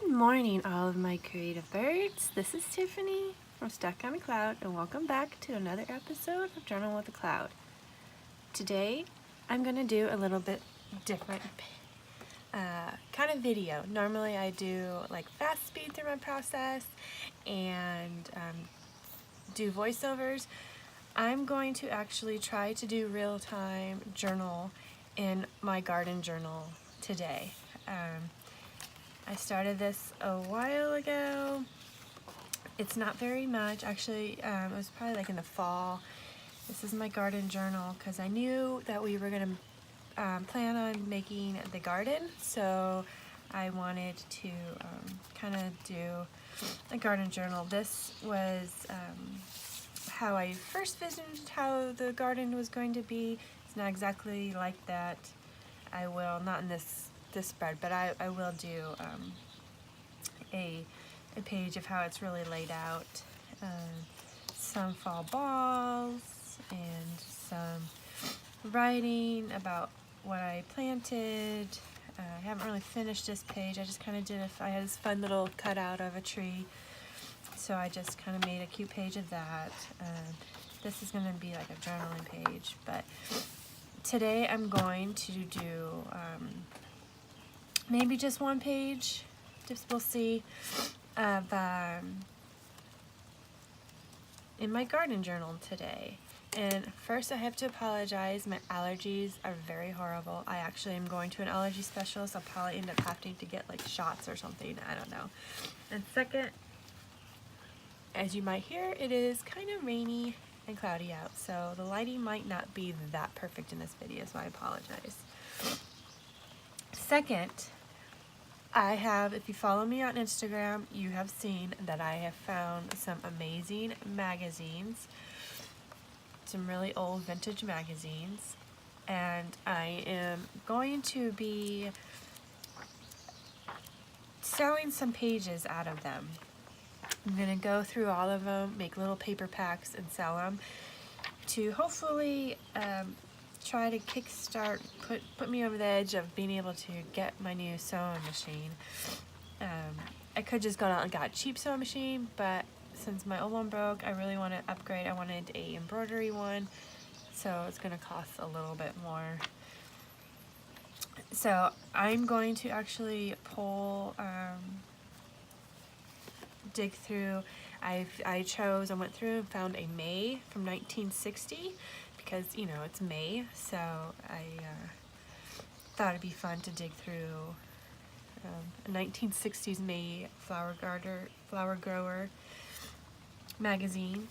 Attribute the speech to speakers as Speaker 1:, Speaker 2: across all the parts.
Speaker 1: Good morning, all of my creative birds. This is Tiffany from Stuck on a Cloud, and welcome back to another episode of Journal with a Cloud. Today, I'm going to do a little bit different kind of video. Normally, I do like fast speed through my process and do voiceovers. I'm going to actually try to do real-time journal in my garden journal today. I started this a while ago. It's not very much. Actually, it was probably like in the fall. This is my garden journal because I knew that we were going to plan on making the garden. So I wanted to kind of do a garden journal. This was how I first visioned how the garden was going to be. It's not exactly like that. I will, not in this spread, but I will do a page of how it's really laid out. Some fall balls and some writing about what I planted. I haven't really finished this page. I just kind of did I had this fun little cutout of a tree, so I just kind of made a cute page of that. This is going to be like a journaling page, but today I'm going to do maybe just one page, just we'll see, of in my garden journal today. And first I have to apologize, my allergies are very horrible. I actually am going to an allergy specialist. I'll probably end up having to get like shots or something, I don't know. And second, as you might hear, it is kind of rainy and cloudy out, so the lighting might not be that perfect in this video, so I apologize. Second, I have, if you follow me on Instagram, you have seen that I have found some amazing magazines, some really old vintage magazines, and I am going to be selling some pages out of them. I'm going to go through all of them, make little paper packs, and sell them to hopefully try to kickstart, put me over the edge of being able to get my new sewing machine. I could just go out and got a cheap sewing machine, but since my old one broke, I really want to upgrade. I wanted a embroidery one, so it's going to cost a little bit more. So I'm going to actually dig through. I went through and found a May from 1960 because, you know, it's May, so I thought it'd be fun to dig through a 1960s May flower grower magazine.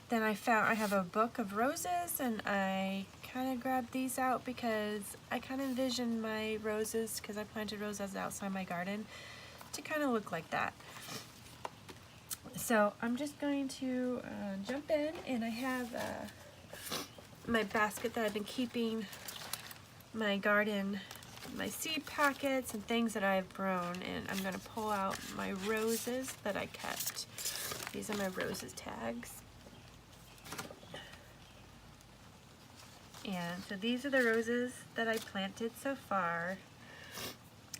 Speaker 1: Then I have a book of roses, and I kind of grabbed these out because I kind of envisioned my roses, because I planted roses outside my garden, to kind of look like that. So I'm just going to jump in, and I have my basket that I've been keeping my garden, my seed packets and things that I've grown, and I'm going to pull out my roses that I kept. These are my roses tags. And so these are the roses that I planted so far.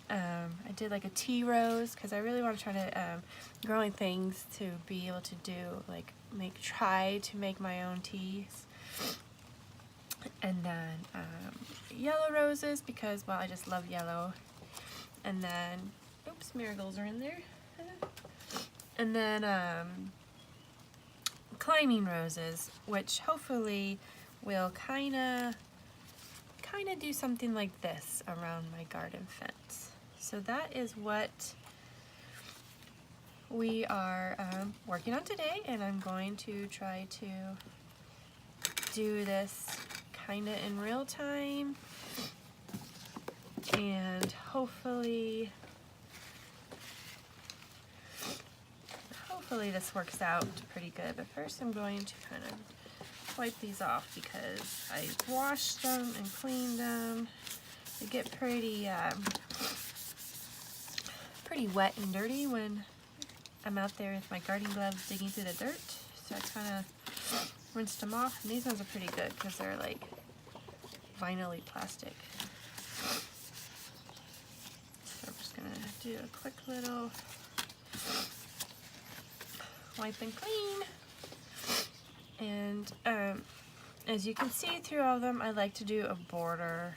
Speaker 1: I did like a tea rose because I really want to try to growing things to be able to do like try to make my own teas. And then yellow roses because, well, I just love yellow. And then, oops, marigolds are in there. And then climbing roses, which hopefully will kind of do something like this around my garden fence. So that is what we are working on today, and I'm going to try to do this kind of in real time, and hopefully this works out pretty good. But first I'm going to kind of wipe these off because I washed them and cleaned them. They get pretty wet and dirty when I'm out there with my garden gloves digging through the dirt. So I kind of rinsed them off, and these ones are pretty good because they're like vinyl-y plastic. do a quick little wipe and clean. And as you can see through all of them, I like to do a border.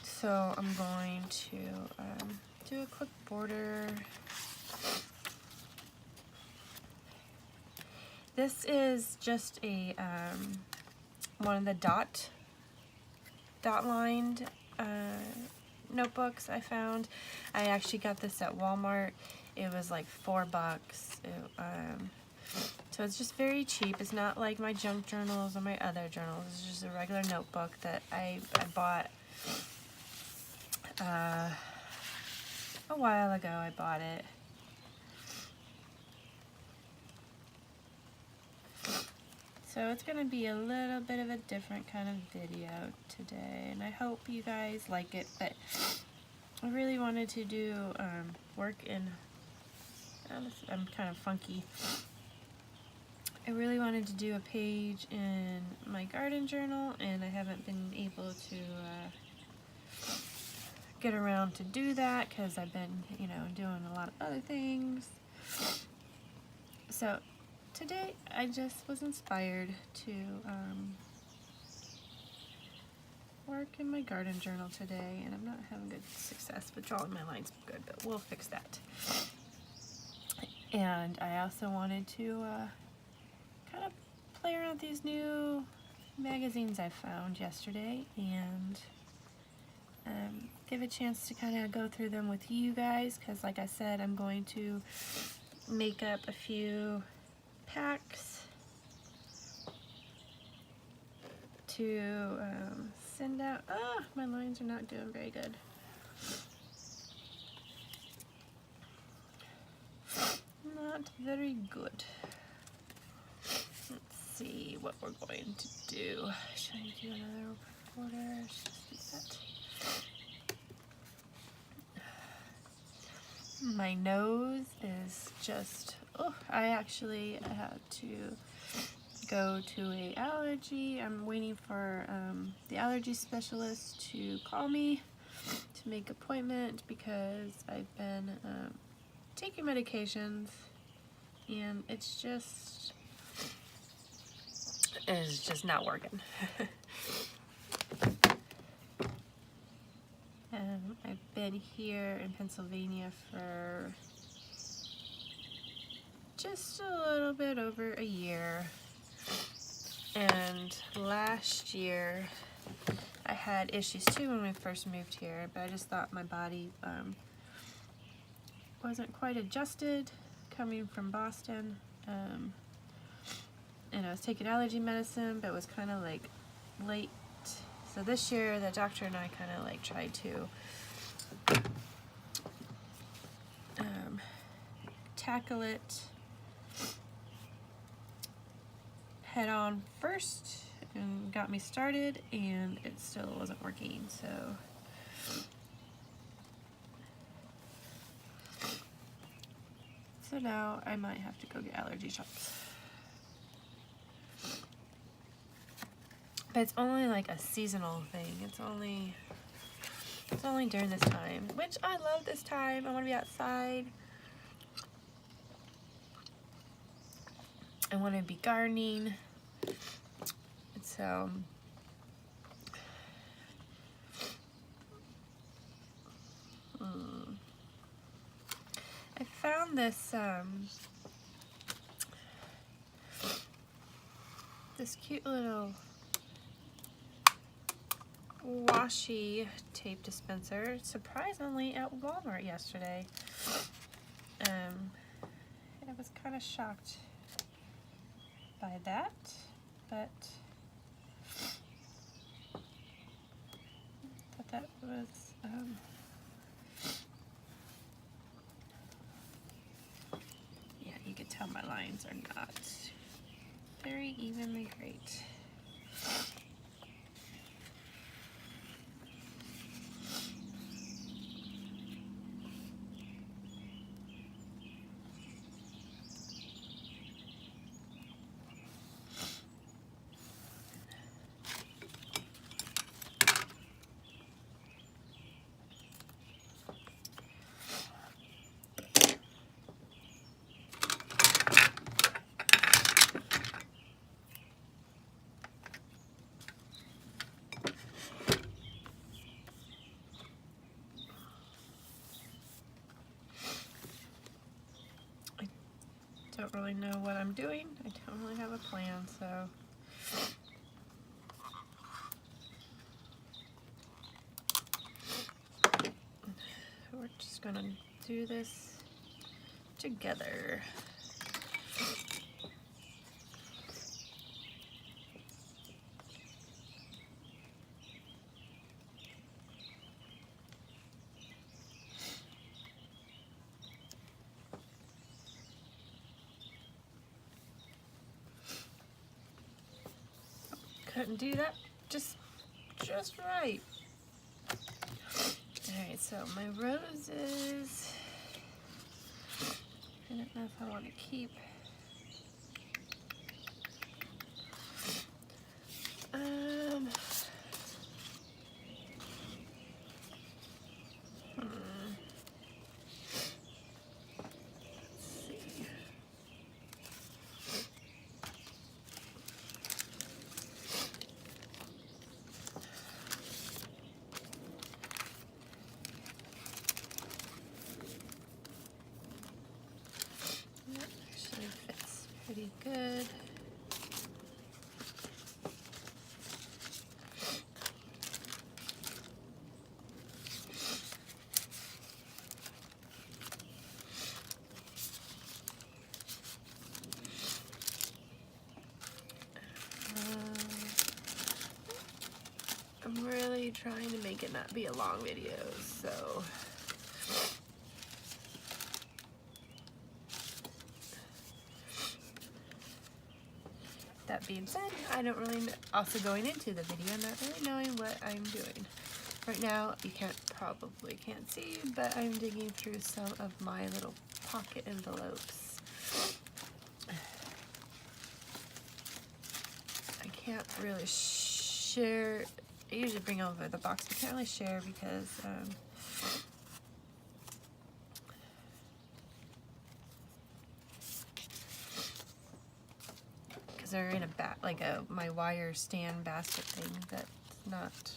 Speaker 1: So I'm going to do a quick border. This is just a one of the dot lined notebooks I found. I actually got this at Walmart. It was like $4. So it's just very cheap. It's not like my junk journals or my other journals. It's just a regular notebook that I bought a while ago. I bought it. So it's going to be a little bit of a different kind of video today, and I hope you guys like it, but I really wanted to do work in, I'm kind of funky. I really wanted to do a page in my garden journal, and I haven't been able to get around to do that because I've been, you know, doing a lot of other things. So today I just was inspired to work in my garden journal today, and I'm not having good success with drawing my lines good, but we'll fix that. And I also wanted to kind of play around with these new magazines I found yesterday and give a chance to kind of go through them with you guys, because like I said, I'm going to make up a few packs to send out. Ah, my lines are not doing very good. Not very good. Let's see what we're going to do. Should I do another border? That. My nose is just, oh, I actually had to go to a allergy. I'm waiting for the allergy specialist to call me to make appointment, because I've been taking medications and it's just not working. I've been here in Pennsylvania for just a little bit over a year, and last year I had issues too when we first moved here, but I just thought my body wasn't quite adjusted coming from Boston, and I was taking allergy medicine, but it was kind of like late. So this year the doctor and I kind of like tried to tackle it head on first and got me started, and it still wasn't working. So now I might have to go get allergy shots. But it's only like a seasonal thing. It's only during this time, which I love this time. I want to be outside. I want to be gardening. And so I found this this cute little washi tape dispenser, surprisingly, at Walmart yesterday. I was kind of shocked by that, but thought that was yeah, you could tell my lines are not very evenly great. don't really know what I'm doing. I don't really have a plan, so we're just gonna do this together. Couldn't do that just right. Alright, so my roses, I don't know if I want to keep actually fits pretty good. I'm really trying to make it not be a long video, so that being said, I don't really know, also going into the video, not really knowing what I'm doing. Right now, you probably can't see, but I'm digging through some of my little pocket envelopes. I can't really share. I usually bring over the box, but I can't really share because they're in a my wire stand basket thing that's not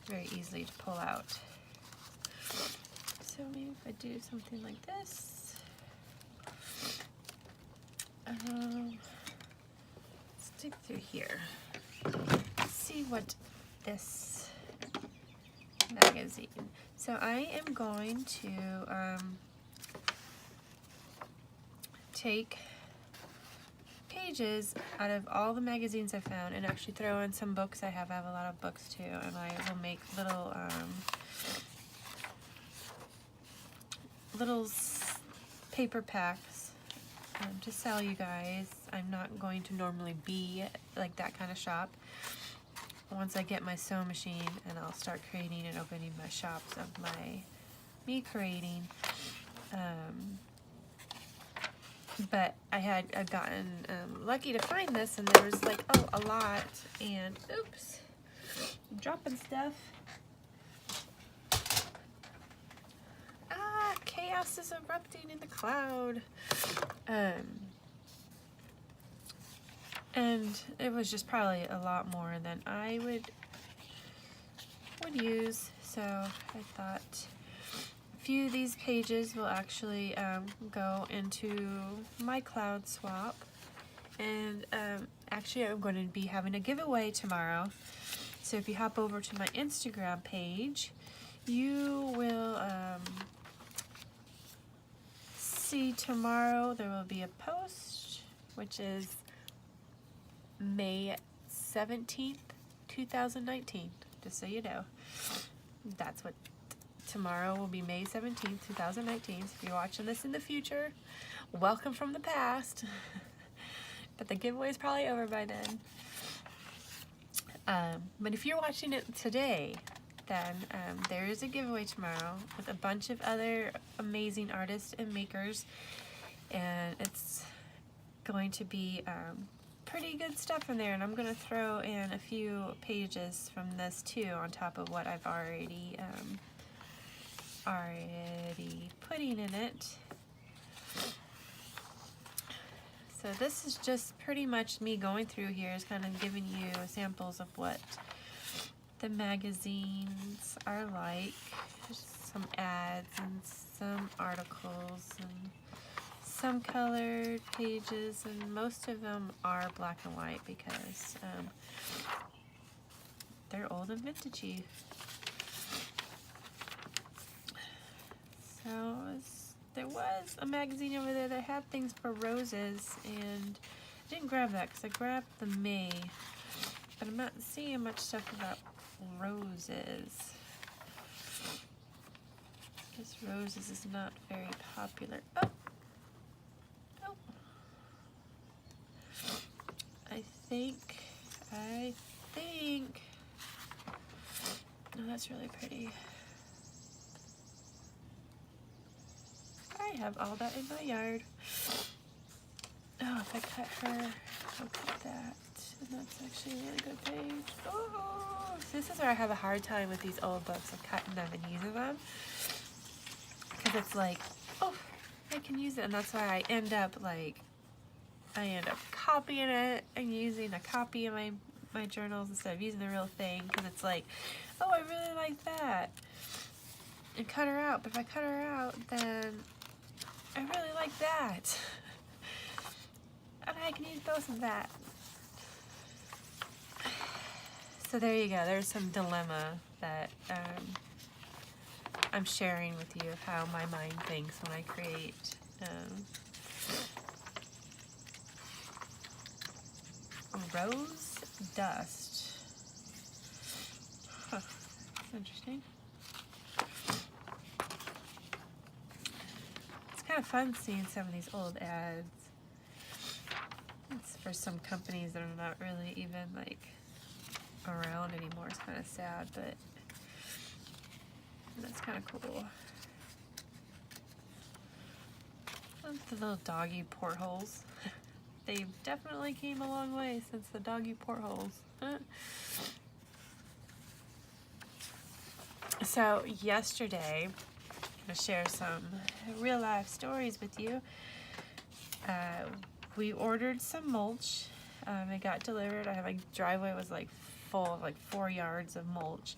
Speaker 1: very easily to pull out. So maybe if I do something like this, let's dig through here. See what this magazine. So I am going to take pages out of all the magazines I found and actually throw in some books I have. I have a lot of books too, and I will make little paper packs to sell you guys. I'm not going to normally be like that kind of shop. Once I get my sewing machine, and I'll start creating and opening my shops of me creating. But I've gotten lucky to find this, and there was like, oh, a lot, and oops, I'm dropping stuff. Ah, chaos is erupting in the cloud. And it was just probably a lot more than I would use, so I thought a few of these pages will actually go into my cloud swap. And actually I'm going to be having a giveaway tomorrow, so if you hop over to my Instagram page, you will see tomorrow there will be a post, which is May 17th, 2019, just so you know. That's what tomorrow will be, May 17th, 2019. So if you're watching this in the future, welcome from the past. But the giveaway is probably over by then. But if you're watching it today, then there is a giveaway tomorrow with a bunch of other amazing artists and makers, and it's going to be pretty good stuff in there, and I'm going to throw in a few pages from this too on top of what I've already putting in it. So this is just pretty much me going through here, is kind of giving you samples of what the magazines are like. There's some ads and some articles and some colored pages, and most of them are black and white because they're old and vintagey. So there was a magazine over there that had things for roses, and I didn't grab that because I grabbed the May, but I'm not seeing much stuff about roses. I guess roses is not very popular. Oh! Oh! I think, oh, that's really pretty. I have all that in my yard. Oh, if I cut her, I'll cut that. And that's actually a really good page. Oh, this is where I have a hard time with these old books of cutting them and using them. Because it's like, oh, I can use it. And that's why I end up copying it and using a copy of my journals instead of using the real thing. Because it's like, oh, I really like that. And cut her out. But if I cut her out, then I really like that. And I can use both of that. So there you go. There's some dilemma that I'm sharing with you of how my mind thinks when I create rose dust. Huh. That's interesting. It's kind of fun seeing some of these old ads. It's for some companies that are not really even like around anymore. It's kind of sad, but that's kind of cool. The little doggy portholes. They've definitely came a long way since the doggy portholes. So yesterday, I'm going to share some real life stories with you. We ordered some mulch. It got delivered. My driveway was like full of like 4 yards of mulch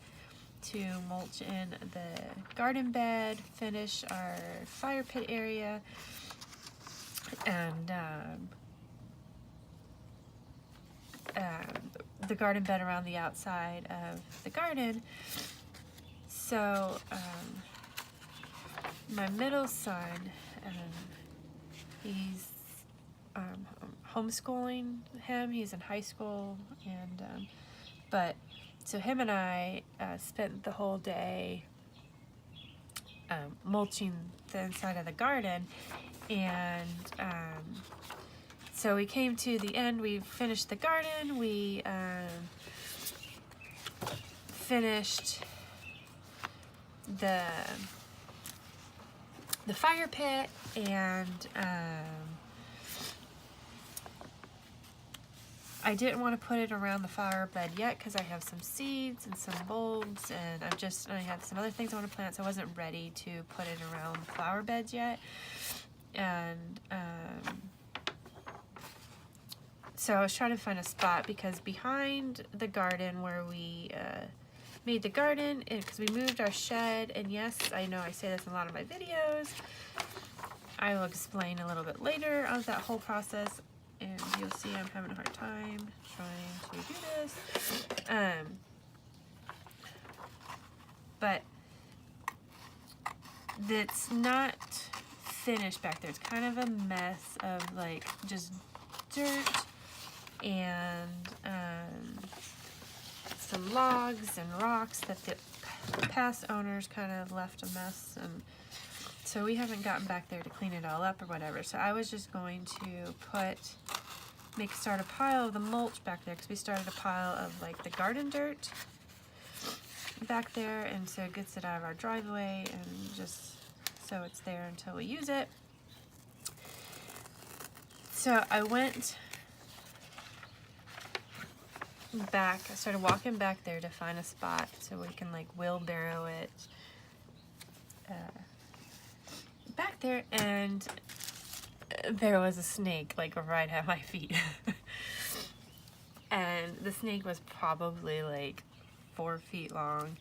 Speaker 1: to mulch in the garden bed, finish our fire pit area, and the garden bed around the outside of the garden. So my middle son, he's homeschooling him. He's in high school, and so him and I spent the whole day mulching the inside of the garden, and so we came to the end. We finished the garden. We finished the fire pit, and I didn't want to put it around the flower bed yet because I have some seeds and some bulbs, and I have some other things I want to plant, so I wasn't ready to put it around flower beds yet. And so I was trying to find a spot because behind the garden where we made the garden, because we moved our shed, and yes, I know I say this in a lot of my videos. I will explain a little bit later of that whole process. And you'll see I'm having a hard time trying to do this. But that's not finished back there. It's kind of a mess of like just dirt and some logs and rocks that the past owners kind of left a mess, and so we haven't gotten back there to clean it all up or whatever. So I was just going to start a pile of the mulch back there, because we started a pile of like the garden dirt back there, and so it gets it out of our driveway, and just so it's there until we use it. So I went back, I started walking back there to find a spot so we can like wheelbarrow it back there, and there was a snake like right at my feet. And the snake was probably like 4 feet long,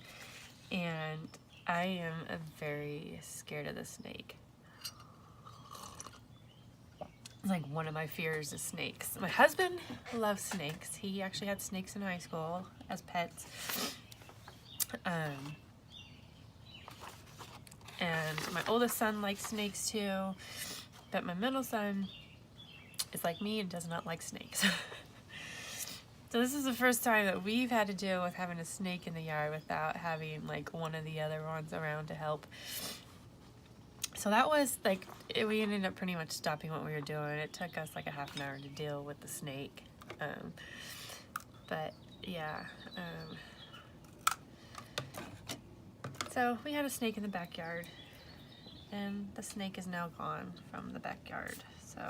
Speaker 1: and I am very scared of the snake. like one of my fears is snakes. My husband loves snakes. He actually had snakes in high school as pets. And my oldest son likes snakes too, but my middle son is like me and does not like snakes. So this is the first time that we've had to deal with having a snake in the yard without having like one of the other ones around to help. So that was like, we ended up pretty much stopping what we were doing. It took us like a half an hour to deal with the snake. But yeah. So we had a snake in the backyard, and the snake is now gone from the backyard. So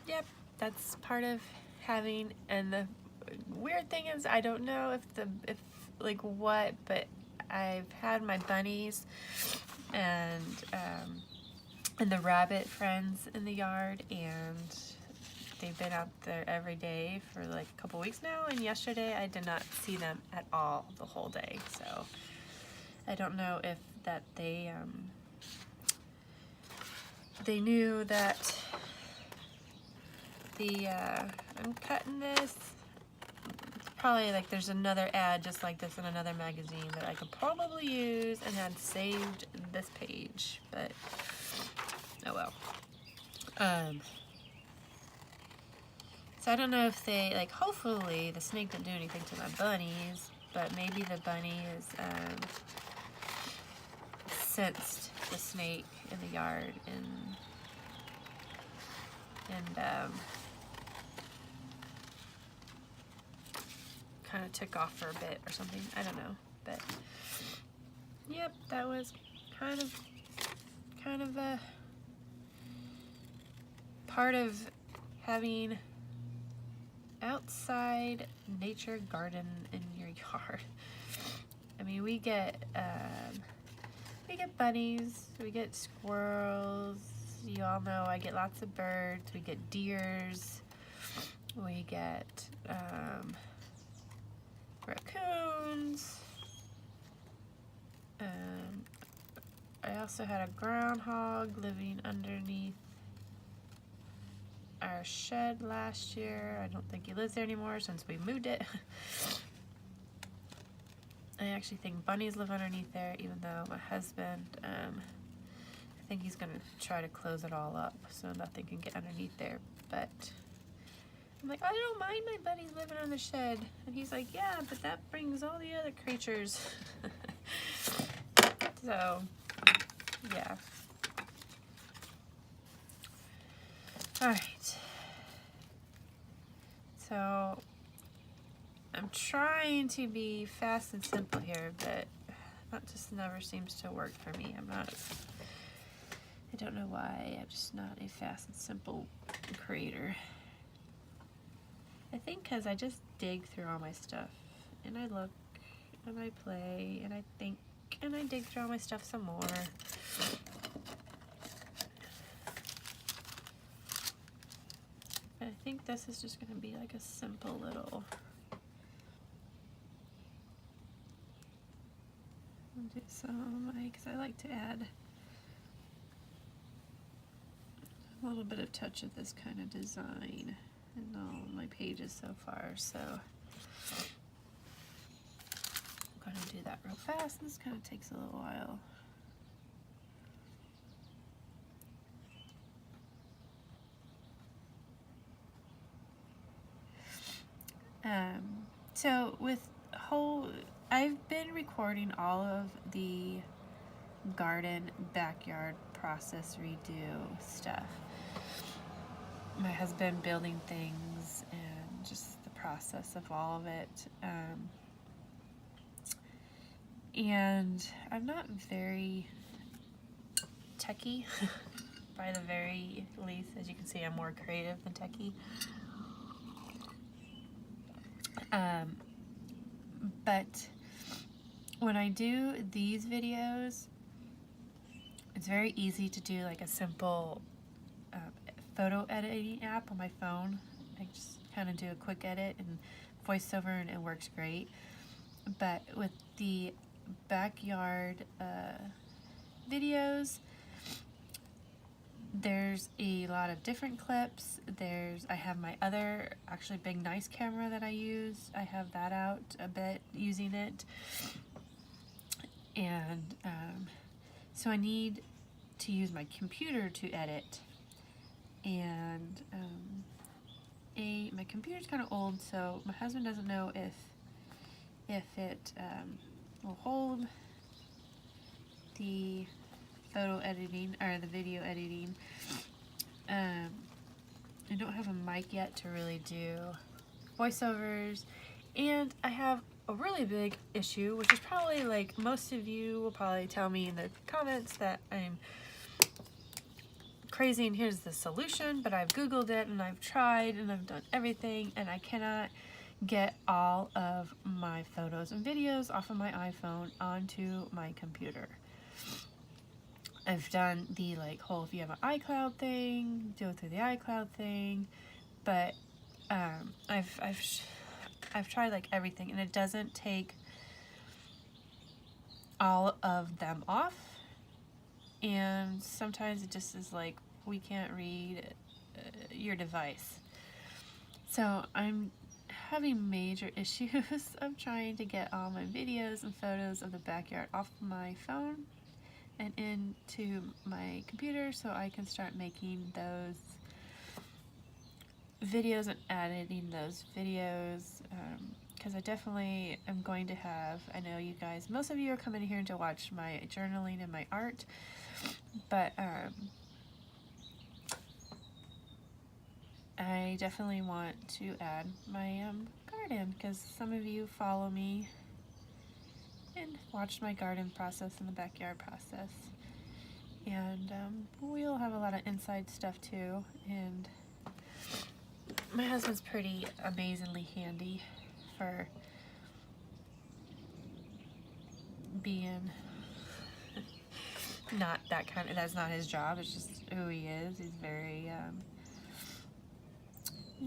Speaker 1: yep, that's part of having. And the weird thing is, I don't know if like what, but I've had my bunnies and the rabbit friends in the yard, and they've been out there every day for like a couple weeks now, and yesterday I did not see them at all the whole day. So I don't know if that they knew that I'm cutting this. Probably like there's another ad just like this in another magazine that I could probably use and had saved this page, but oh well. So I don't know if they, like, hopefully the snake didn't do anything to my bunnies, but maybe the bunnies sensed the snake in the yard and kind of took off for a bit or something. I don't know, but yep, that was kind of a part of having outside nature garden in your yard. I mean, we get bunnies, we get squirrels. You all know I get lots of birds. We get deers. We get raccoons. I also had a groundhog living underneath our shed last year. I don't think he lives there anymore since we moved it. I actually think bunnies live underneath there, even though my husband, I think he's gonna try to close it all up so nothing can get underneath there. But I'm like, I don't mind my bunnies living on the shed. And he's like, yeah, but that brings all the other creatures. So, yeah. Alright. So, I'm trying to be fast and simple here, but that just never seems to work for me. I don't know why, I'm just not a fast and simple creator. I think because I just dig through all my stuff, and I look, and I play, and I think, and I dig through all my stuff some more. I think this is just going to be like a simple little, I'll do some, because I like to add a little bit of touch of this kind of design in all my pages so far, so I'm going to do that real fast. This kind of takes a little while. So I've been recording all of the garden backyard process redo stuff. My husband building things and just the process of all of it. And I'm not very techie by the very least. As you can see, I'm more creative than techie. But when I do these videos, it's very easy to do like a simple photo editing app on my phone. I just kind of do a quick edit and voiceover, and it works great. But with the backyard videos, there's a lot of different clips. I have my other actually big nice camera that I use. I have that out a bit using it. And so I need to use my computer to edit. And my computer's kind of old, so my husband doesn't know if it will hold the photo editing or the video editing. I don't have a mic yet to really do voiceovers, and I have a really big issue, which is probably, like, most of you will probably tell me in the comments that I'm crazy and here's the solution, but I've Googled it and I've tried and I've done everything, and I cannot get all of my photos and videos off of my iPhone onto my computer. I've done the whole, if you have an iCloud thing, do it through the iCloud thing, but I've tried like everything, and it doesn't take all of them off, and sometimes it just is like, we can't read your device. So I'm having major issues of trying to get all my videos and photos of the backyard off my phone and into my computer so I can start making those videos and editing those videos, because I definitely am going to have, I know you guys, most of you are coming here to watch my journaling and my art, but I definitely want to add my garden, because some of you follow me and watched my garden process and the backyard process, and we'll have a lot of inside stuff too. And my husband's pretty amazingly handy for being not that kind of, that's not his job, it's just who he is. He's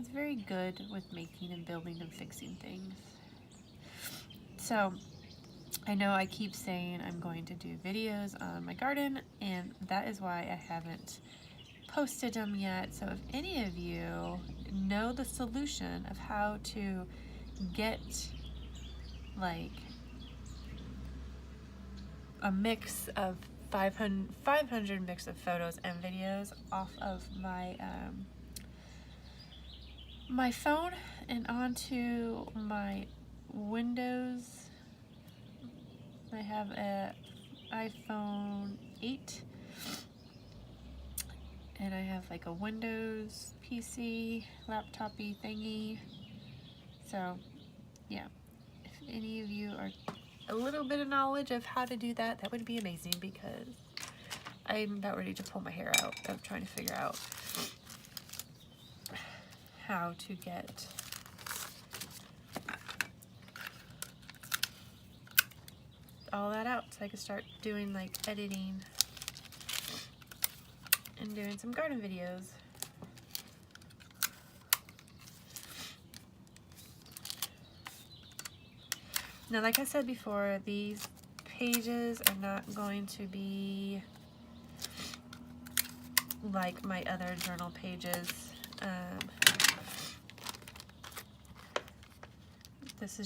Speaker 1: very good with making and building and fixing things. So I know I keep saying I'm going to do videos on my garden, and that is why I haven't posted them yet. So if any of you know the solution of how to get like a mix of 500 mix of photos and videos off of my my phone and onto my Windows, I have a iPhone 8, and I have like a Windows PC laptop-y thingy. So yeah, if any of you are a little bit of knowledge of how to do that, that would be amazing, because I'm about ready to pull my hair out of trying to figure out how to get all that out so I can start doing like editing and doing some garden videos. Now, like I said before, these pages are not going to be like my other journal pages. This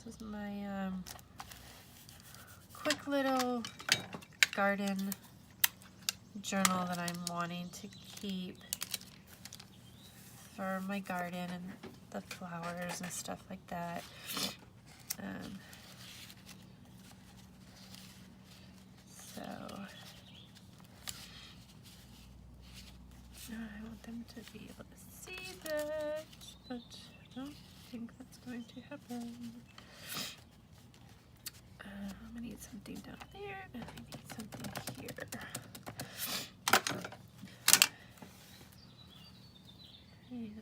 Speaker 1: is my quick little garden journal that I'm wanting to keep for my garden and the flowers and stuff like that. So I want them to be able to see that, but I don't think that's going to happen. I'm gonna need something down there, and I need something here. And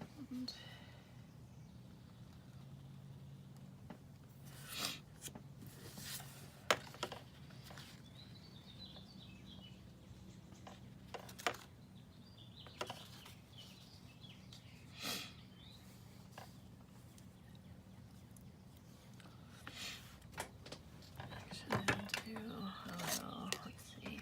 Speaker 1: let's see.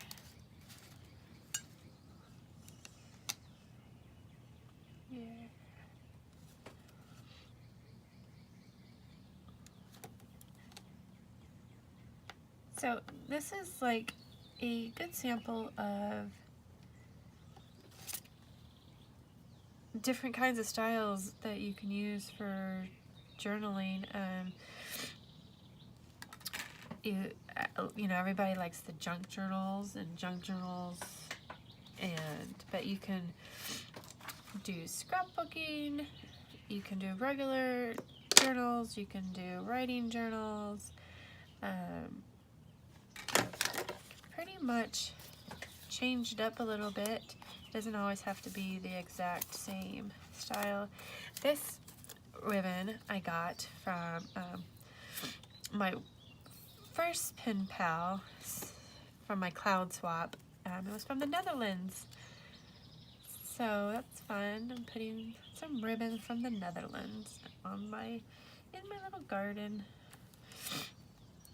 Speaker 1: So this is like a good sample of different kinds of styles that you can use for journaling. You know, everybody likes the junk journals, but you can do scrapbooking, you can do regular journals, you can do writing journals. Pretty much changed up a little bit. Doesn't always have to be the exact same style. This ribbon I got from my first pen pal from my cloud swap. It was from the Netherlands. So that's fun. I'm putting some ribbon from the Netherlands in my little garden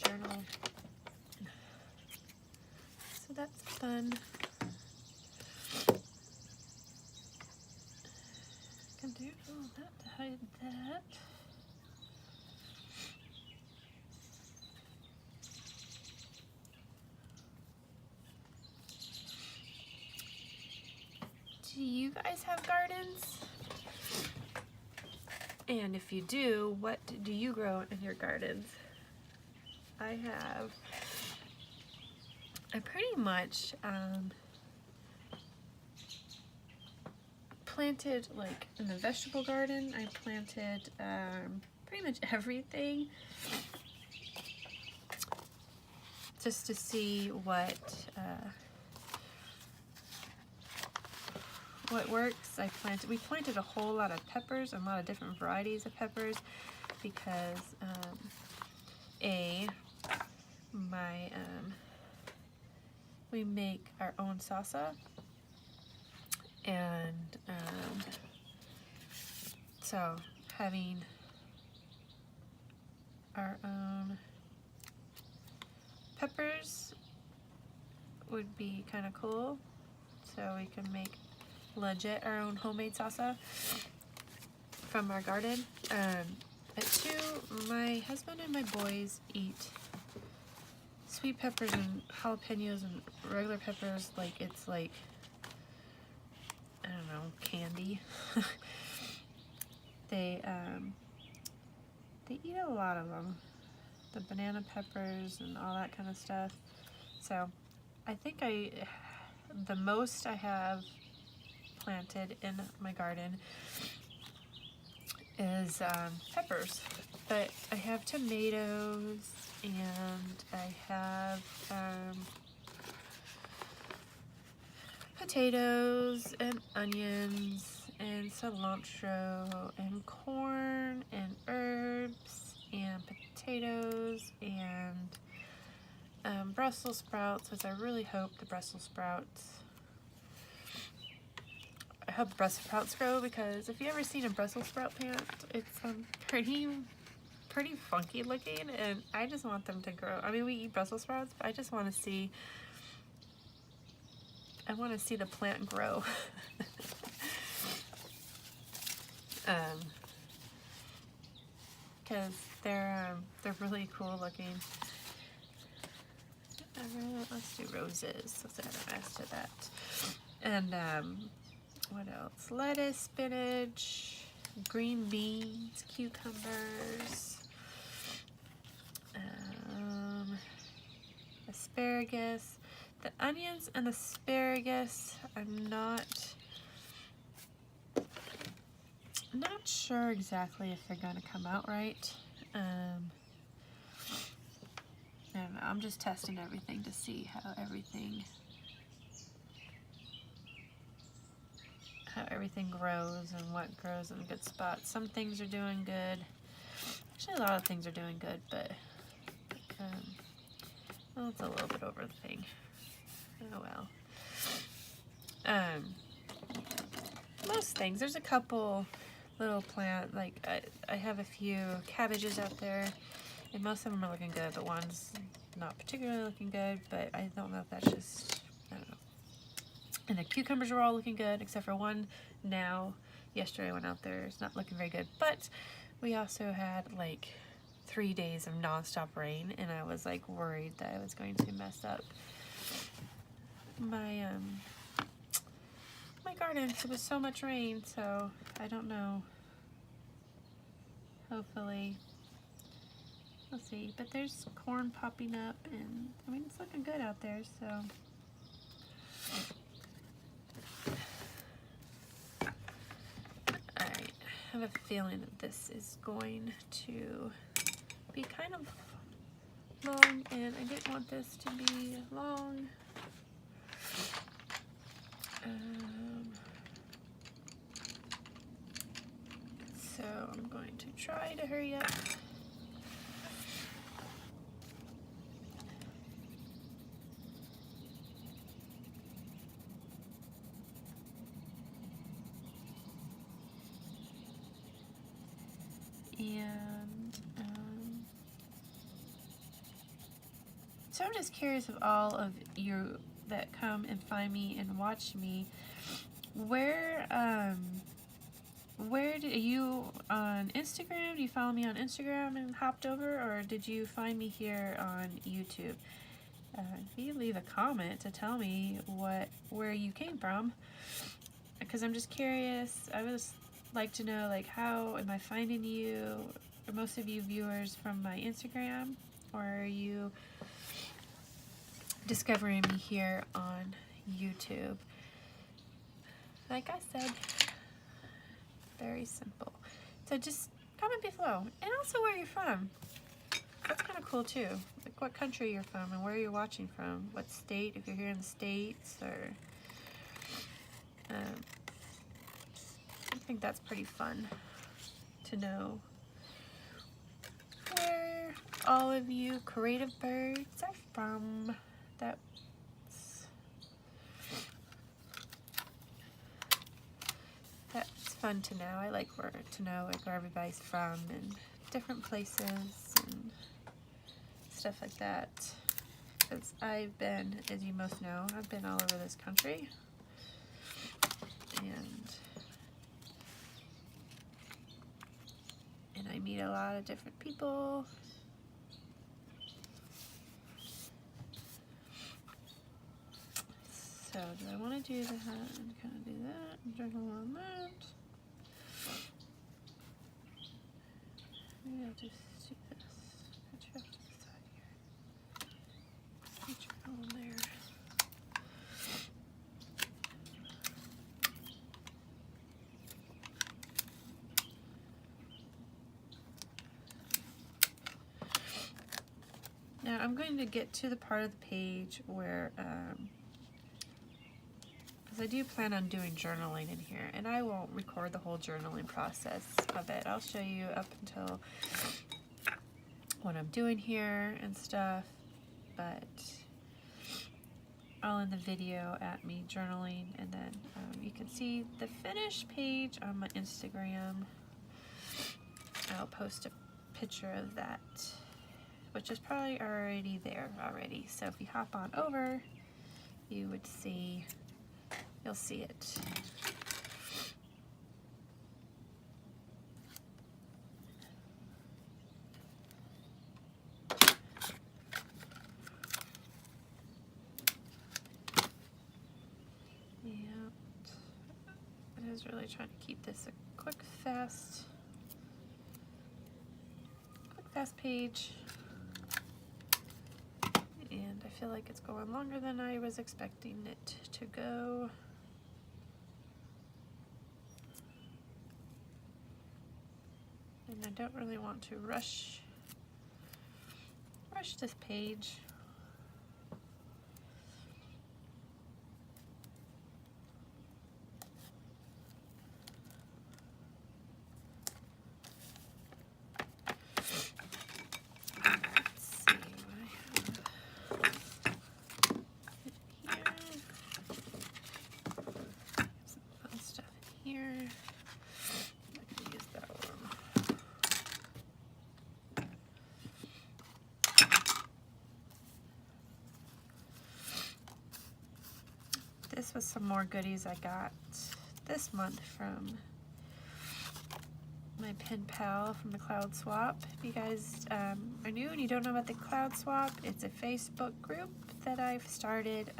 Speaker 1: journal. So that's fun. I can do all that to hide that. Do you guys have gardens? And if you do, what do you grow in your gardens? I pretty much planted, like in the vegetable garden, I planted pretty much everything just to see what works. We planted a whole lot of peppers, a lot of different varieties of peppers, because we make our own salsa, and so having our own peppers would be kind of cool, so we can make legit our own homemade salsa from our garden. At 2, my husband and my boys eat sweet peppers and jalapenos and regular peppers like it's like, I don't know, candy. They eat a lot of them, the banana peppers and all that kind of stuff. So I think the most I have planted in my garden is peppers, but I have tomatoes, and I have potatoes and onions and cilantro and corn and herbs and potatoes and Brussels sprouts, which I really hope the Brussels sprouts grow, because if you ever seen a Brussels sprout plant, it's pretty funky looking, and I just want them to grow. I mean, we eat Brussels sprouts, but I just want to see the plant grow. Because they're really cool looking. Let's do roses. Let's add a rest to that. And what else? Lettuce, spinach, green beans, cucumbers, asparagus. The onions and asparagus, I'm not sure exactly if they're gonna come out right. I don't know, I'm just testing everything to see how everything grows and what grows in good spots. Some things are doing good. Actually, a lot of things are doing good, but well, it's a little bit over the thing. Oh well. Most things. There's a couple little plant, like I have a few cabbages out there, and most of them are looking good, but one's not particularly looking good, but I don't know if that's just, I don't know. And the cucumbers are all looking good, except for one now. Yesterday I went out there, it's not looking very good, but we also had like 3 days of nonstop rain, and I was like worried that I was going to mess up my my garden. It was so much rain, so I don't know. Hopefully, we'll see. But there's corn popping up, and I mean, it's looking good out there, so. Alright, I have a feeling that this is going to be kind of long, and I didn't want this to be long. So I'm going to try to hurry up. And so I'm just curious of all of you that come and find me and watch me, where do you on Instagram? Do you follow me on Instagram and hopped over, or did you find me here on YouTube? If you leave a comment to tell me where you came from, because I'm just curious. I would like to know, like, how am I finding you? Are most of you viewers from my Instagram, or are you discovering me here on YouTube? Like I said, very simple. So just comment below, and also where you're from. That's kind of cool too. Like what country you're from and where you're watching from. What state, if you're here in the States, or I think that's pretty fun to know where all of you creative birds are from. That's fun to know. I like to know like where everybody's from and different places and stuff like that. Because I've been, as you most know, I've been all over this country, and I meet a lot of different people. So do I want to do that and kind of do that and journal on that? Maybe I'll just do this. Put you off to the side here. Journal on there. Now I'm going to get to the part of the page where because I do plan on doing journaling in here, and I won't record the whole journaling process of it. I'll show you up until what I'm doing here and stuff, but I'll end the video at me journaling, and then you can see the finished page on my Instagram. I'll post a picture of that, which is probably already there already. So if you hop on over, you would see. You'll see it. Yeah. I was really trying to keep this a quick, fast page. And I feel like it's going longer than I was expecting it to go. And I don't really want to rush this page. This was some more goodies I got this month from my my pen pal from the Cloud Swap. If you guys are new and you don't know about the Cloud Swap, it's a Facebook group that I've started.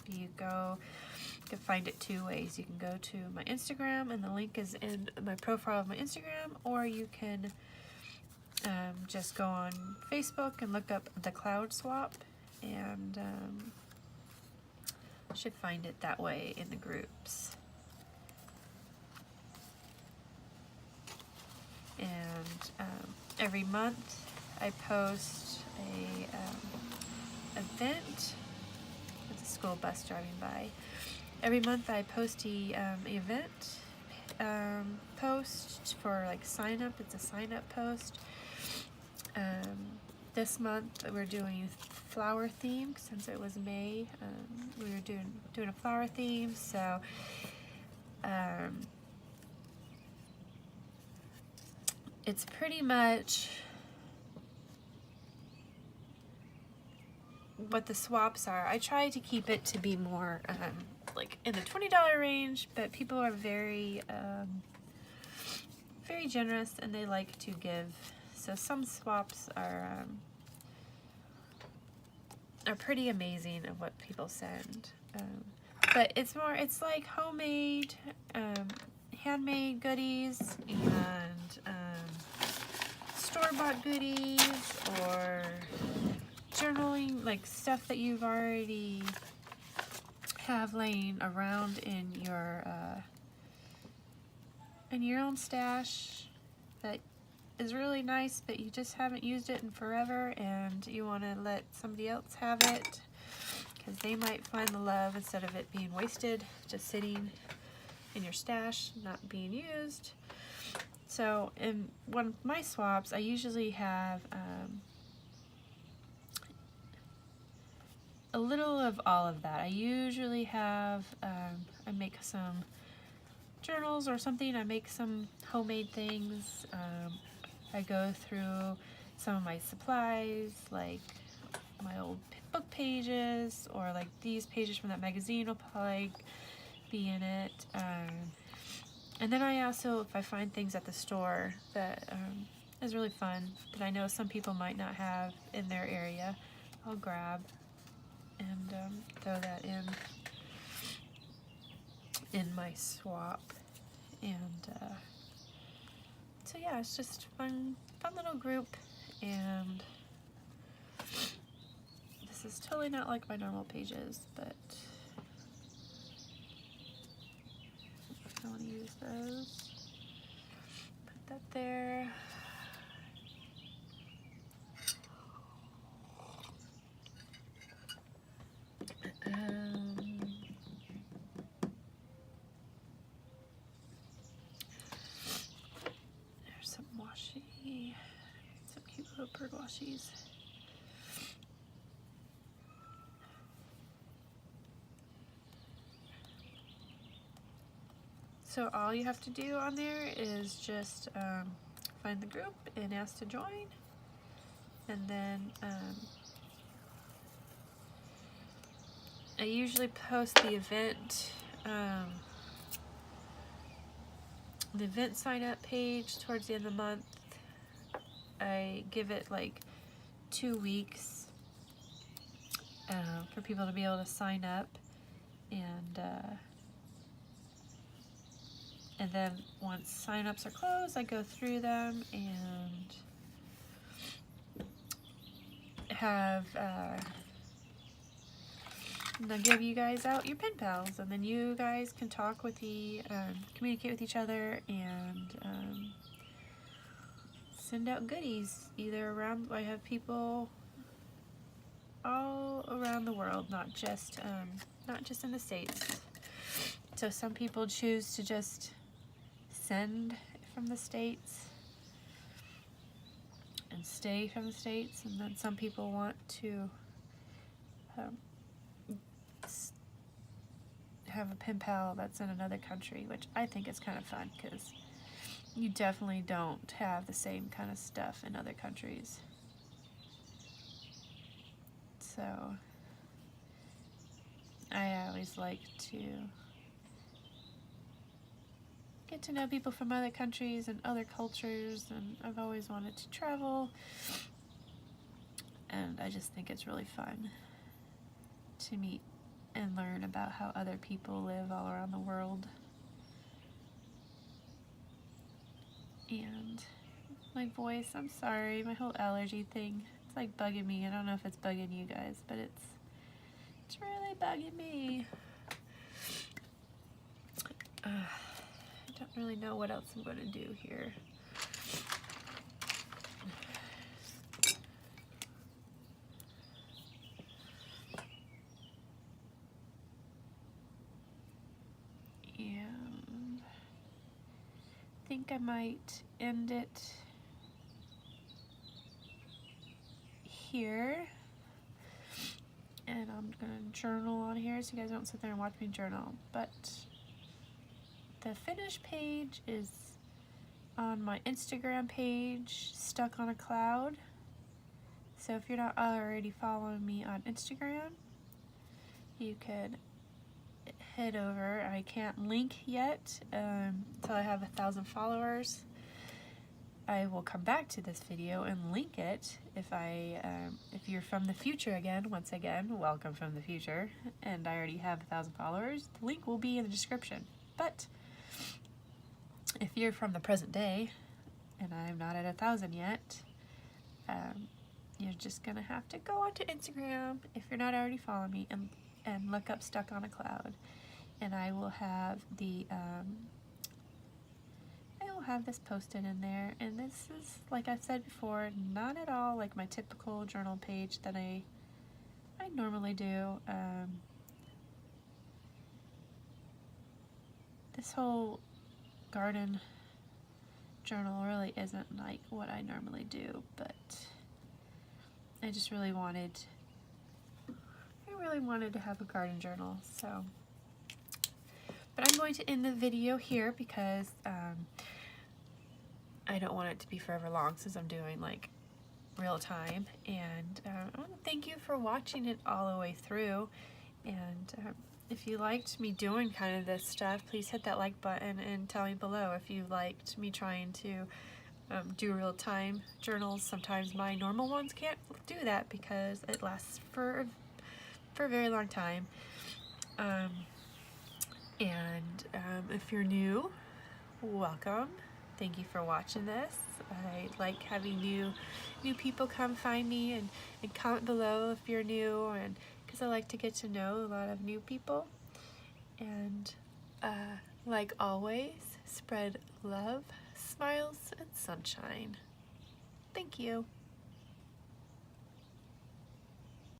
Speaker 1: You can find it two ways. You can go to my Instagram, and the link is in my profile of my Instagram, or you can just go on Facebook and look up the Cloud Swap, and should find it that way in the groups. And every month I post a event with a school bus driving by. Every month I post a event post for like sign up. It's a sign up post. This month we're doing flower theme since it was May. We were doing a flower theme, so it's pretty much what the swaps are. I try to keep it to be more like in the $20 range, but people are very very generous and they like to give. So some swaps are pretty amazing of what people send. But it's like homemade, handmade goodies and store-bought goodies, or journaling, like stuff that you've already have laying around in your own stash that is really nice, but you just haven't used it in forever and you want to let somebody else have it because they might find the love instead of it being wasted just sitting in your stash not being used. So in one of my swaps I usually have a little of all of that. I usually have I make some journals or something. I make some homemade things. I go through some of my supplies, like my old book pages, or like these pages from that magazine will probably be in it. And then I also, if I find things at the store that is really fun, that I know some people might not have in their area, I'll grab and throw that in my swap. And so yeah, it's just fun little group, and this is totally not like my normal pages, but I want to use those. Put that there. There's some washi, some cute little bird washies. So all you have to do on there is just find the group and ask to join, and then I usually post the event sign up page towards the end of the month. I give it like 2 weeks for people to be able to sign up, and then once sign-ups are closed, I go through them and have and I'll give you guys out your pen pals, and then you guys can talk with communicate with each other, and send out goodies either around. I have people all around the world, not just in the States. So some people choose to just send from the States and stay from the States, and then some people want to have a pen pal that's in another country, which I think is kind of fun because you definitely don't have the same kind of stuff in other countries. So I always like to get to know people from other countries and other cultures, and I've always wanted to travel, and I just think it's really fun to meet and learn about how other people live all around the world. And my voice, I'm sorry, my whole allergy thing, it's like bugging me. I don't know if it's bugging you guys, but it's really bugging me. I don't really know what else I'm going to do here. And I think I might end it here. And I'm going to journal on here so you guys don't sit there and watch me journal. But the finished page is on my Instagram page, Stuck on a Cloud. So if you're not already following me on Instagram, you can head over. I can't link yet until I have 1,000 followers. I will come back to this video and link it if you're from the future again. Once again, welcome from the future, and I already have 1,000 followers. The link will be in the description. But if you're from the present day, and I'm not at 1,000 yet, you're just gonna have to go onto Instagram if you're not already following me and look up Stuck on a Cloud, and I will have this posted in there. And this is, like I've said before, not at all like my typical journal page that I normally do. This whole garden journal really isn't like what I normally do, but I just really wanted to have a garden journal. So, but I'm going to end the video here because I don't want it to be forever long, since I'm doing like real time. And I want to thank you for watching it all the way through. And if you liked me doing kind of this stuff, please hit that like button and tell me below if you liked me trying to do real-time journals. Sometimes my normal ones can't do that because it lasts for a very long time. If you're new, welcome. Thank you for watching this. I like having new people come find me and comment below if you're new, and because I like to get to know a lot of new people. And like always, spread love, smiles, and sunshine. Thank you.